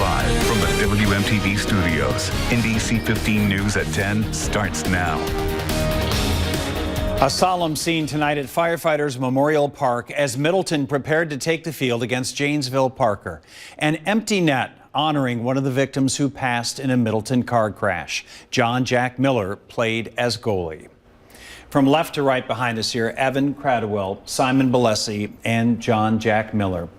Live from the WMTV studios, NBC 15 News at 10 starts now. A solemn scene tonight at Firefighters Memorial Park as Middleton prepared to take the field against Janesville Parker. An empty net honoring one of the victims who passed in a Middleton car crash. John Jack Miller played as goalie. From left to right behind us here, Evan Cradwell, Simon Balesi, and John Jack Miller.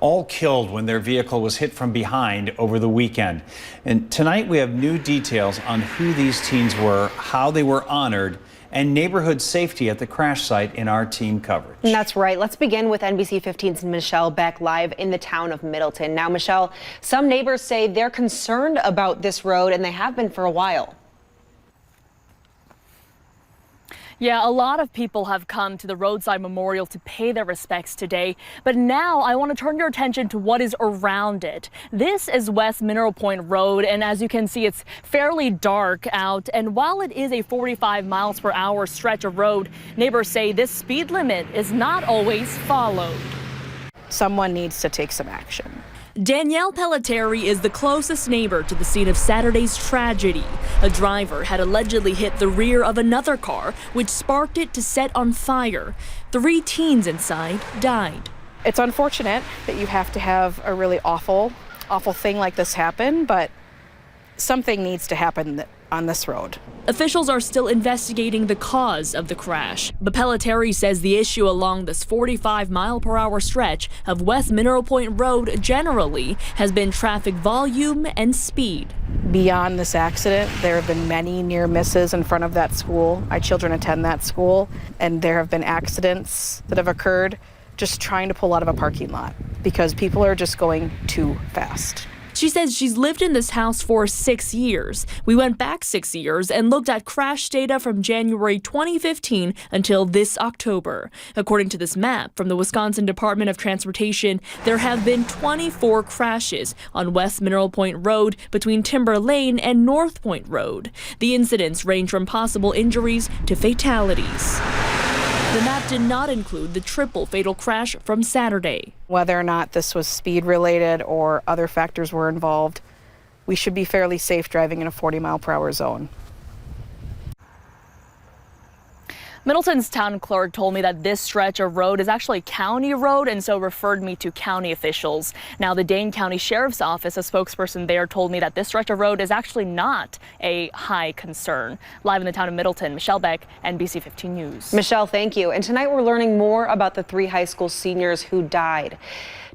All killed when their vehicle was hit from behind over the weekend. And tonight we have new details on who these teens were, how they were honored, and neighborhood safety at the crash site in our team coverage. That's right. Let's begin with NBC 15's Michelle Beck live in the town of Middleton. Now, Michelle, some neighbors say they're concerned about this road, and they have been for a while. Yeah, a lot of people have come to the roadside memorial to pay their respects today. But now I want to turn your attention to what is around it. This is West Mineral Point Road, and as you can see, it's fairly dark out. And while it is a 45 miles per hour stretch of road, neighbors say this speed limit is not always followed. Someone needs to take some action. Danielle Pelletieri is the closest neighbor to the scene of Saturday's tragedy. A driver had allegedly hit the rear of another car, which sparked it to set on fire. 3 teens inside died. It's unfortunate that you have to have a really awful thing like this happen, but something needs to happen on this road. Officials are still investigating the cause of the crash, but Pelletieri says the issue along this 45-mile-per-hour stretch of West Mineral Point Road generally has been traffic volume and speed. Beyond this accident, there have been many near misses in front of that school. My children attend that school, and there have been accidents that have occurred just trying to pull out of a parking lot because people are just going too fast. She says she's lived in this house for 6 years. We went back 6 years and looked at crash data from January 2015 until this October. According to this map from the Wisconsin Department of Transportation, there have been 24 crashes on West Mineral Point Road between Timber Lane and North Point Road. The incidents range from possible injuries to fatalities. The map did not include the triple fatal crash from Saturday. Whether or not this was speed related or other factors were involved, we should be fairly safe driving in a 40-mile-per-hour zone. Middleton's town clerk told me that this stretch of road is actually county road and so referred me to county officials. Now, the Dane County Sheriff's Office, a spokesperson there, told me that this stretch of road is actually not a high concern. Live in the town of Middleton, Michelle Beck, NBC 15 News. Michelle, thank you. And tonight we're learning more about the 3 high school seniors who died.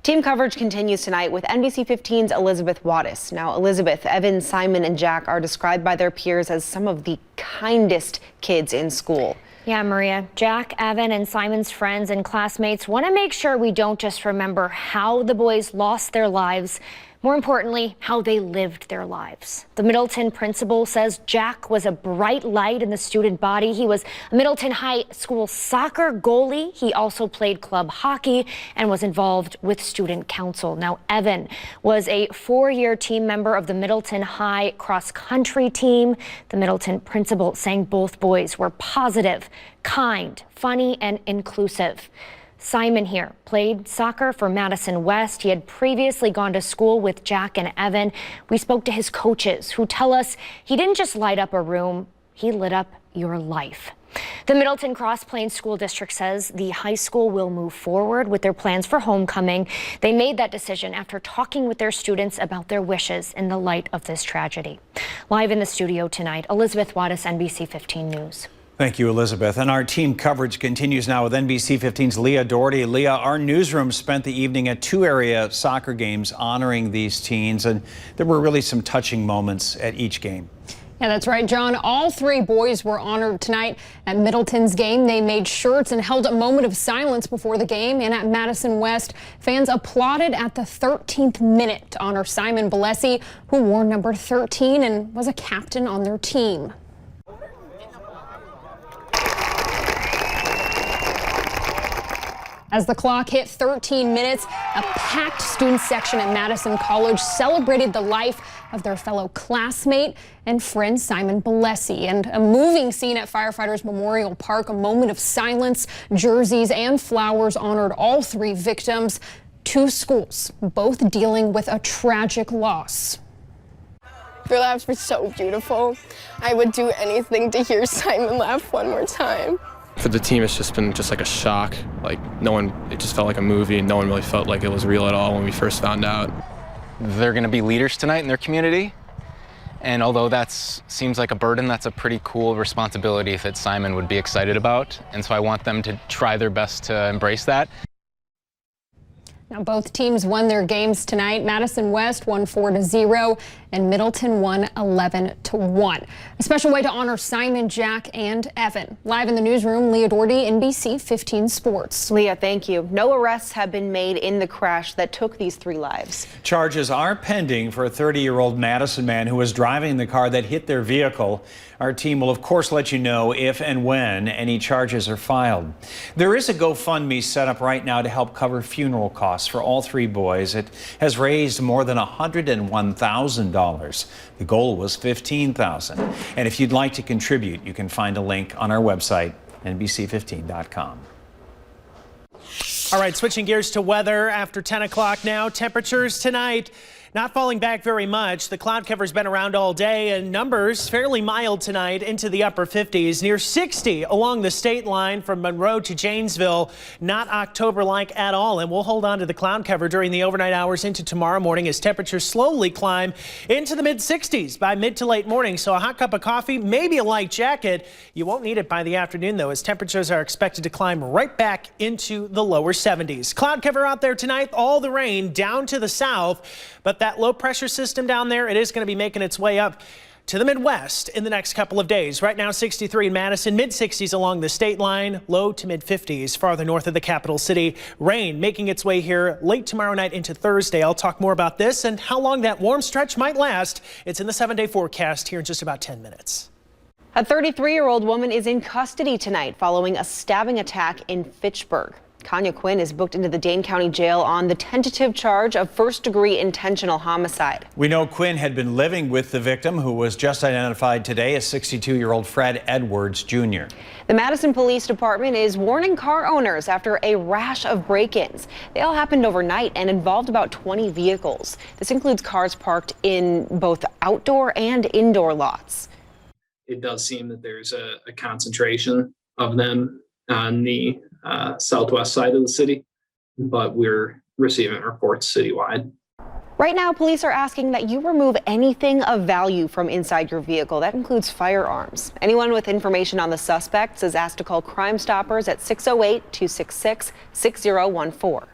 Team coverage continues tonight with NBC 15's Elizabeth Wattis. Now, Elizabeth, Evan, Simon, and Jack are described by their peers as some of the kindest kids in school. Yeah, Maria, Jack, Evan, and Simon's friends and classmates want to make sure we don't just remember how the boys lost their lives, more importantly, how they lived their lives. The Middleton principal says Jack was a bright light in the student body. He was a Middleton High School soccer goalie. He also played club hockey and was involved with student council. Now, Evan was a 4-year team member of the Middleton High cross-country team. The Middleton principal saying both boys were positive, kind, funny, and inclusive. Simon here played soccer for Madison West. He had previously gone to school with Jack and Evan. We spoke to his coaches who tell us he didn't just light up a room, he lit up your life. The Middleton Cross Plains School District says the high school will move forward with their plans for homecoming. They made that decision after talking with their students about their wishes in the light of this tragedy. Live in the studio tonight, Elizabeth Wattis, NBC 15 News. Thank you, Elizabeth. And our team coverage continues now with NBC 15's Leah Doherty. Leah, our newsroom spent the evening at 2 area soccer games honoring these teens, and there were really some touching moments at each game. Yeah, that's right, John. All 3 boys were honored tonight at Middleton's game. They made shirts and held a moment of silence before the game. And at Madison West, fans applauded at the 13th minute to honor Simon Balesi, who wore number 13 and was a captain on their team. As the clock hit 13 minutes, a packed student section at Madison College celebrated the life of their fellow classmate and friend Simon Balesi. And a moving scene at Firefighters Memorial Park, a moment of silence, jerseys and flowers honored all 3 victims. Two schools, both dealing with a tragic loss. Their laughs were so beautiful. I would do anything to hear Simon laugh one more time. For the team, it's just been like a shock. Like it just felt like a movie, and no one really felt like it was real at all when we first found out. They're going to be leaders tonight in their community. And although that seems like a burden, that's a pretty cool responsibility that Simon would be excited about. And so I want them to try their best to embrace that. Now, both teams won their games tonight. Madison West won 4-0 and Middleton won 11-1. A special way to honor Simon, Jack, and Evan. Live in the newsroom, Leah Doherty, NBC 15 Sports. Leah, thank you. No arrests have been made in the crash that took these 3 lives. Charges are pending for a 30-year-old Madison man who was driving the car that hit their vehicle. Our team will, of course, let you know if and when any charges are filed. There is a GoFundMe set up right now to help cover funeral costs for all 3 boys. It has raised more than $101,000. The goal was $15,000. And if you'd like to contribute, you can find a link on our website, NBC15.com. All right, switching gears to weather after 10 o'clock now. Temperatures tonight not falling back very much. The cloud cover's been around all day, and numbers fairly mild tonight into the upper 50s, near 60 along the state line from Monroe to Janesville. Not October-like at all, and we'll hold on to the cloud cover during the overnight hours into tomorrow morning as temperatures slowly climb into the mid-60s by mid to late morning. So a hot cup of coffee, maybe a light jacket. You won't need it by the afternoon, though, as temperatures are expected to climb right back into the lower 70s. Cloud cover out there tonight, all the rain down to the south, but that low pressure system down there, it is going to be making its way up to the Midwest in the next couple of days. Right now, 63 in Madison, mid-60s along the state line, low to mid-50s farther north of the capital city. Rain making its way here late tomorrow night into Thursday. I'll talk more about this and how long that warm stretch might last. It's in the 7-day forecast here in just about 10 minutes. A 33-year-old woman is in custody tonight following a stabbing attack in Fitchburg. Kanya Quinn is booked into the Dane County Jail on the tentative charge of first-degree intentional homicide. We know Quinn had been living with the victim, who was just identified today as 62-year-old Fred Edwards, Jr. The Madison Police Department is warning car owners after a rash of break-ins. They all happened overnight and involved about 20 vehicles. This includes cars parked in both outdoor and indoor lots. It does seem that there's a concentration of them on the southwest side of the city, but we're receiving reports citywide. Right now, police are asking that you remove anything of value from inside your vehicle. That includes firearms. Anyone with information on the suspects is asked to call Crime Stoppers at 608-266-6014.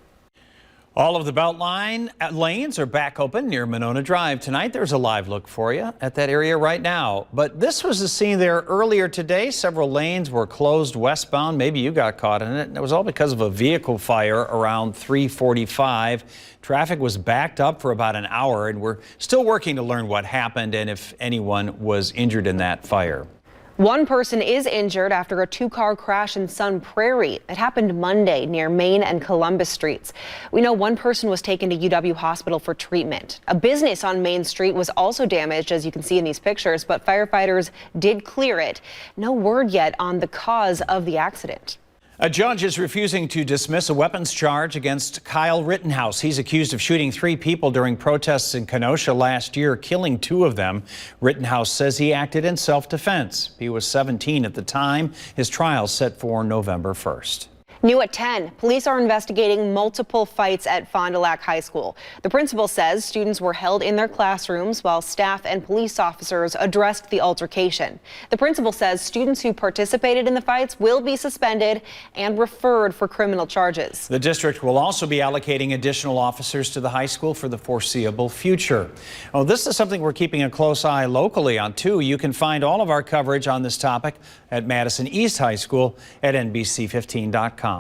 All of the Beltline lanes are back open near Monona Drive tonight. There's a live look for you at that area right now. But this was the scene there earlier today. Several lanes were closed westbound. Maybe you got caught in it. It was all because of a vehicle fire around 3:45. Traffic was backed up for about an hour, and we're still working to learn what happened and if anyone was injured in that fire. One person is injured after a 2-car crash in Sun Prairie. It happened Monday near Main and Columbus Streets. We know one person was taken to UW Hospital for treatment. A business on Main Street was also damaged, as you can see in these pictures, but firefighters did clear it. No word yet on the cause of the accident. A judge is refusing to dismiss a weapons charge against Kyle Rittenhouse. He's accused of shooting 3 people during protests in Kenosha last year, killing 2 of them. Rittenhouse says he acted in self-defense. He was 17 at the time. His trial set for November 1st. New at 10, police are investigating multiple fights at Fond du Lac High School. The principal says students were held in their classrooms while staff and police officers addressed the altercation. The principal says students who participated in the fights will be suspended and referred for criminal charges. The district will also be allocating additional officers to the high school for the foreseeable future. Oh, this is something we're keeping a close eye locally on, too. You can find all of our coverage on this topic at Madison East High School at NBC15.com.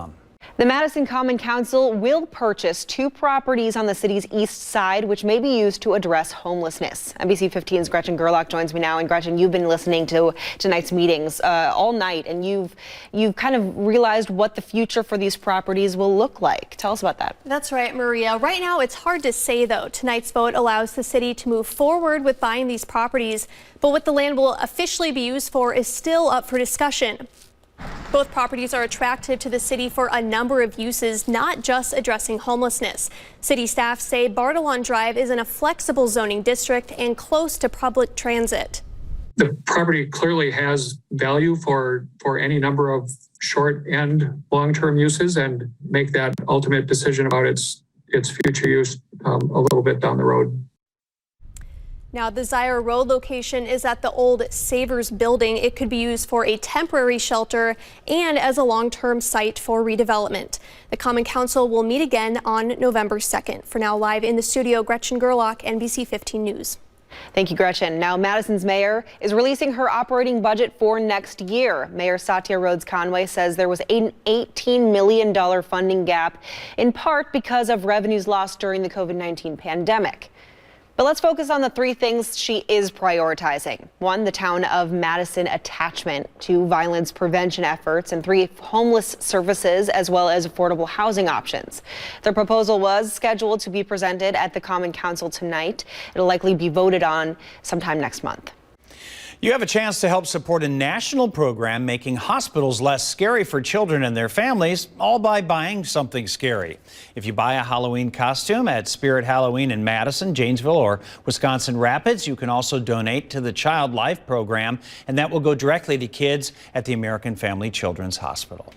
The Madison Common Council will purchase 2 properties on the city's east side, which may be used to address homelessness. NBC 15's Gretchen Gerlach joins me now. And Gretchen, you've been listening to tonight's meetings all night, and you've kind of realized what the future for these properties will look like. Tell us about that. That's right, Maria. Right now, it's hard to say, though. Tonight's vote allows the city to move forward with buying these properties, but what the land will officially be used for is still up for discussion. Both properties are attractive to the city for a number of uses, not just addressing homelessness. City staff say Bartolon Drive is in a flexible zoning district and close to public transit. The property clearly has value for any number of short and long-term uses, and make that ultimate decision about its future use a little bit down the road. Now, the Zaire Road location is at the old Savers building. It could be used for a temporary shelter and as a long-term site for redevelopment. The Common Council will meet again on November 2nd. For now, live in the studio, Gretchen Gerlach, NBC 15 News. Thank you, Gretchen. Now, Madison's mayor is releasing her operating budget for next year. Mayor Satya Rhodes Conway says there was an $18 million funding gap, in part because of revenues lost during the COVID-19 pandemic. But let's focus on the three things she is prioritizing. One, the town of Madison attachment. Two, violence prevention efforts. And three, homeless services as well as affordable housing options. The proposal was scheduled to be presented at the Common Council tonight. It'll likely be voted on sometime next month. You have a chance to help support a national program making hospitals less scary for children and their families, all by buying something scary. If you buy a Halloween costume at Spirit Halloween in Madison, Janesville, or Wisconsin Rapids, you can also donate to the Child Life program, and that will go directly to kids at the American Family Children's Hospital.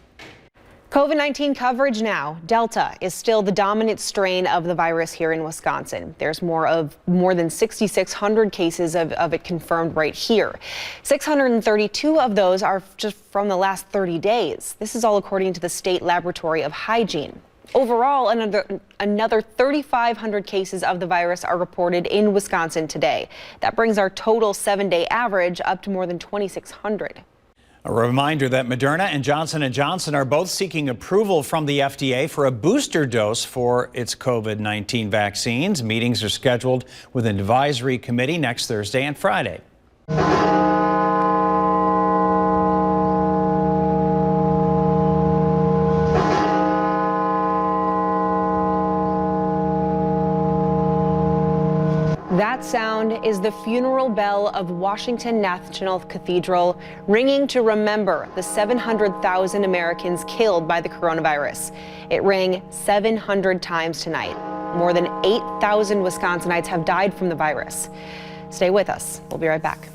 COVID-19 coverage now. Delta is still the dominant strain of the virus here in Wisconsin. There's more than 6,600 cases of it confirmed right here. 632 of those are just from the last 30 days. This is all according to the State Laboratory of Hygiene. Overall, another 3,500 cases of the virus are reported in Wisconsin today. That brings our total 7-day average up to more than 2,600. A reminder that Moderna and Johnson & Johnson are both seeking approval from the FDA for a booster dose for its COVID-19 vaccines. Meetings are scheduled with an advisory committee next Thursday and Friday. That sound is the funeral bell of Washington National Cathedral, ringing to remember the 700,000 Americans killed by the coronavirus. It rang 700 times tonight. More than 8,000 Wisconsinites have died from the virus. Stay with us. We'll be right back.